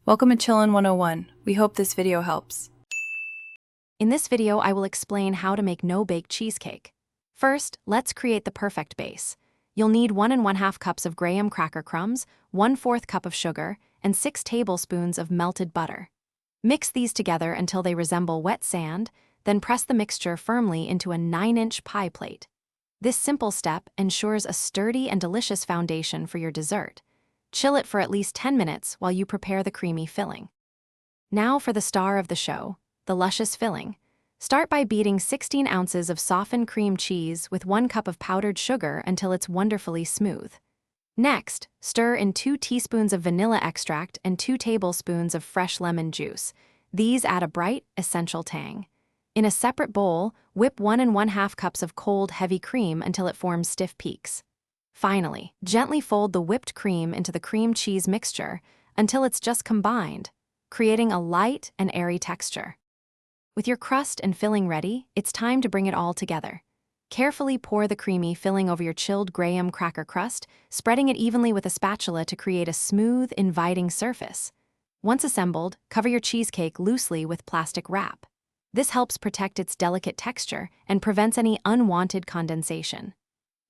Welcome to Chillin' 101. We hope this video helps. In this video, I will explain how to make no-bake cheesecake. First, let's create the perfect base. You'll need 1½ cups of graham cracker crumbs, 1/4 cup of sugar, and 6 tablespoons of melted butter. Mix these together until they resemble wet sand, then press the mixture firmly into a 9-inch pie plate. This simple step ensures a sturdy and delicious foundation for your dessert. Chill it for at least 10 minutes while you prepare the creamy filling. Now for the star of the show, the luscious filling. Start by beating 16 ounces of softened cream cheese with 1 cup of powdered sugar until it's wonderfully smooth. Next, stir in 2 teaspoons of vanilla extract and 2 tablespoons of fresh lemon juice. These add a bright, essential tang. In a separate bowl, whip 1½ cups of cold, heavy cream until it forms stiff peaks. Finally, gently fold the whipped cream into the cream cheese mixture until it's just combined, creating a light and airy texture. With your crust and filling ready, it's time to bring it all together. Carefully pour the creamy filling over your chilled graham cracker crust, spreading it evenly with a spatula to create a smooth, inviting surface. Once assembled, cover your cheesecake loosely with plastic wrap. This helps protect its delicate texture and prevents any unwanted condensation.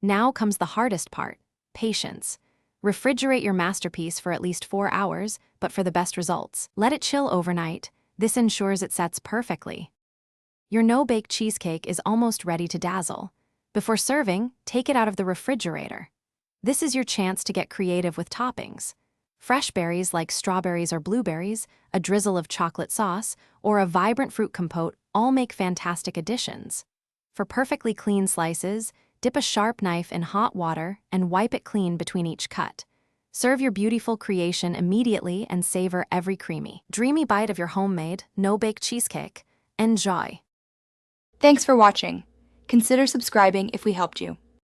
Now comes the hardest part, patience. Refrigerate your masterpiece for at least 4 hours, but for the best results, let it chill overnight. This ensures it sets perfectly. Your no-bake cheesecake is almost ready to dazzle. Before serving, take it out of the refrigerator. This is your chance to get creative with toppings. Fresh berries like strawberries or blueberries, a drizzle of chocolate sauce, or a vibrant fruit compote all make fantastic additions. For perfectly clean slices, dip a sharp knife in hot water and wipe it clean between each cut. Serve your beautiful creation immediately and savor every creamy, dreamy bite of your homemade, no-bake cheesecake. Enjoy! Thanks for watching. Consider subscribing if we helped you.